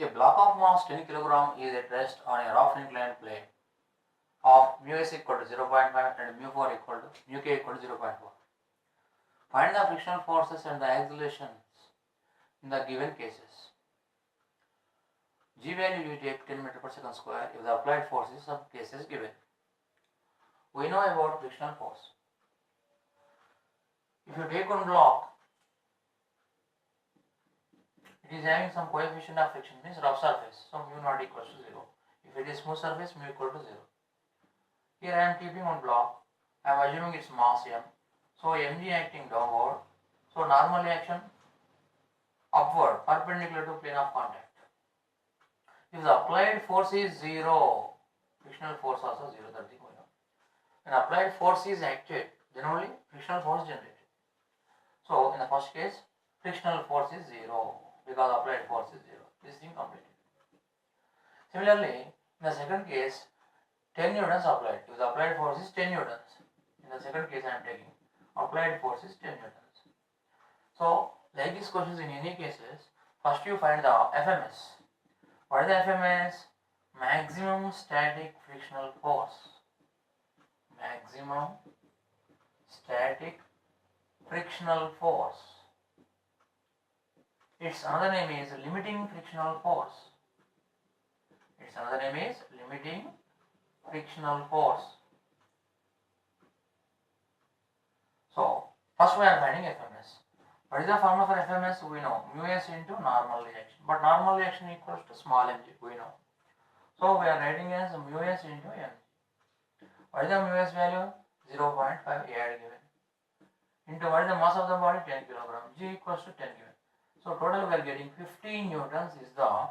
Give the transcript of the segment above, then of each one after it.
A block of mass 10 kg is at rest on a rough inclined plane of mu s equal to 0.5 and mu k equal to 0.4. Find the frictional forces and the accelerations in the given cases. G value you take 10 meter per second square if the applied force is some cases given. We know about frictional force. If you take one block, it is having some coefficient of friction, means rough surface, so mu not equals to 0. If it is smooth surface, mu equal to 0. Here I am keeping one block, I am assuming its mass m, so mg acting downward, so normal action upward, perpendicular to plane of contact. If the applied force is 0, frictional force also 0, that is going on. When applied force is acted, then only frictional force generated. So in the first case, frictional force is 0 because applied force is 0. This thing completed. Similarly, in the second case, 10 newtons applied. If the applied force is 10 newtons, in the second case I am taking, applied force is 10 newtons. So, like these questions in any cases, first you find the FMS. What is the FMS? Maximum static frictional force. Maximum static frictional force. Its another name is limiting frictional force. Its another name is limiting frictional force. So, first we are finding FMS. What is the formula for FMS? We know mu s into normal reaction. But normal reaction equals to small mg, we know. So, we are writing as mu s into mg. What is the mu s value? 0.5 add given. Into what is the mass of the body? 10 kg. G equals to 10 given. So, total we are getting 15 newtons is the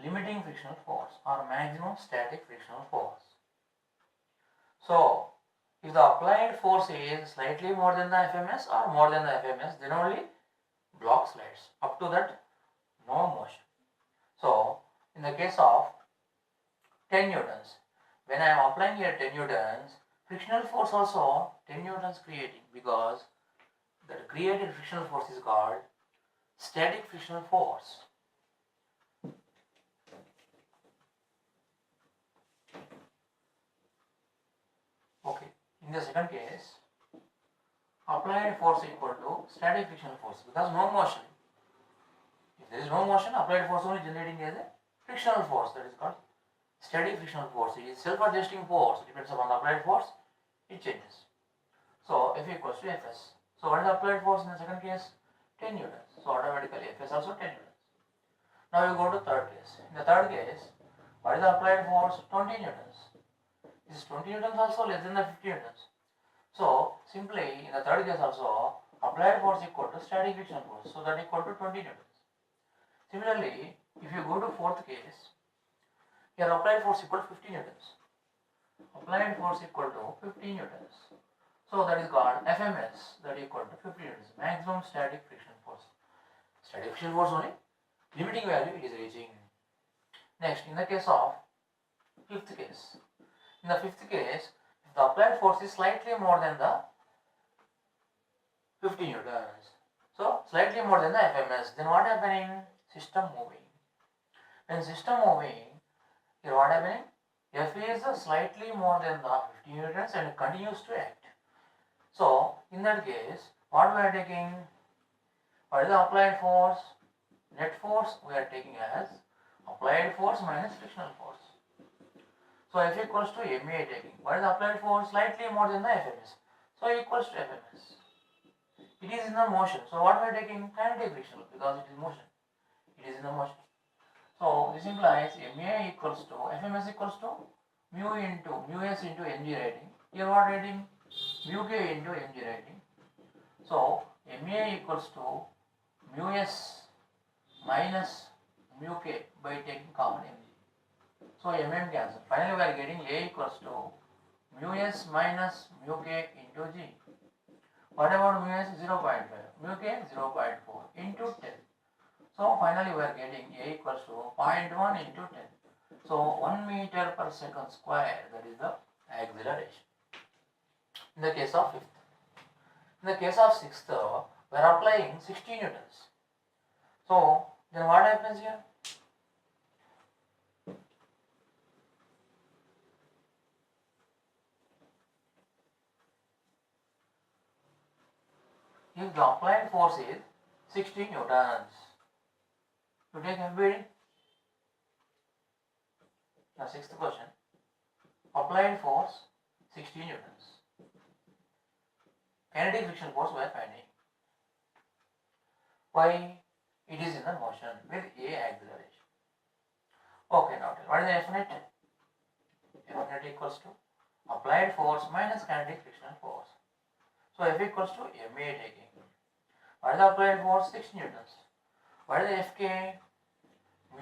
limiting frictional force or maximum static frictional force. So, if the applied force is slightly more than the FMS or more than the FMS, then only block slides. Up to that, no motion. So, in the case of 10 newtons, when I am applying here 10 newtons, frictional force also 10 newtons creating, because the created frictional force is called static frictional force. Okay, in the second case, applied force equal to static frictional force, because no motion. If there is no motion, applied force only generating as a frictional force, that is called static frictional force. It is self-adjusting force, depends upon the applied force, it changes. So F equals to Fs. So what is the applied force in the second case? 10 newtons. So automatically Fs also 10 newtons. Now you go to third case. In the third case, what is the applied force? 20 newtons. Is 20 newtons also less than the 50 newtons. So simply in the third case also, applied force equal to static frictional force. So that equal to 20 newtons. Similarly, if you go to fourth case, here applied force equal to 50 newtons. Applied force equal to 50 newtons. So that is called FMS, that equal to 50 newtons, maximum static friction force. Static friction force only, limiting value it is reaching. Next, in the case of fifth case. In the fifth case, if the applied force is slightly more than the 50 newtons, so slightly more than the FMS, then what happening? System moving. When system moving, here what happening? F is slightly more than the 50 newtons and continues to act. So, in that case, what we are taking? What is the applied force? Net force we are taking as applied force minus frictional force. So, F equals to MA taking. What is the applied force? Slightly more than the FMS. So, equals to FMS. It is in the motion. So, what we are taking? Kinetic frictional, because it is motion. It is in the motion. So, this implies MA equals to, FMS equals to mu s into mg rating. Here what rating? Mu k into mg rating. So, MA equals to mu s minus mu k by taking common mg. So, mm cancel. Finally, we are getting A equals to mu s minus mu k into g. What about mu s? 0.5. Mu k 0.4 into 10. So, finally, we are getting A equals to 0.1 into 10. So, 1 meter per second square, that is the acceleration. In the case of fifth. In the case of sixth, we are applying 60 newtons. So, then what happens here? if the applied force is 60 newtons, you take FBD. Now sixth question, applied force 60 newtons. Kinetic friction force we are finding. Why? It is in the motion with A acceleration. Okay, now what is the F net? F net equals to applied force minus kinetic frictional force. So F equals to MA taking. What is the applied force? 6 newtons. What is the Fk?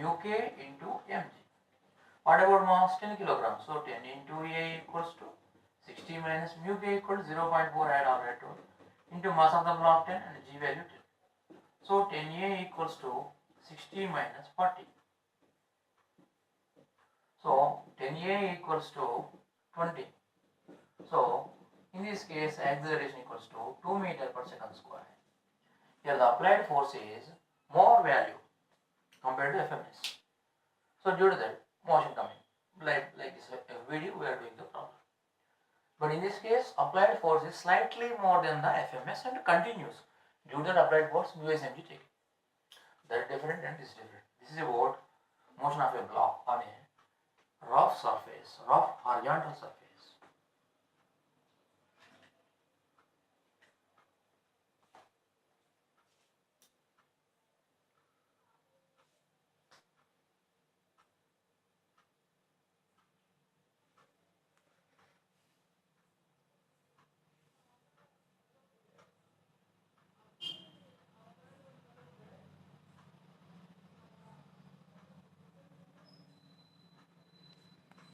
Mu k into mg. What about mass? 10 kilograms. So 10 into A equals to 60 minus mu k equals 0.4, add or add 2 into mass of the block 10 and g value 10. So 10A equals to 60 minus 40. So 10A equals to 20. So in this case acceleration equals to 2 meter per second square. Here the applied force is more value compared to FMS. So due to that motion coming like this video we are doing the problem. But in this case applied force is slightly more than the FMS and continues due to the applied force mu is mg taken. That is different and this is different. This is about motion of a block on a rough surface, rough horizontal surface.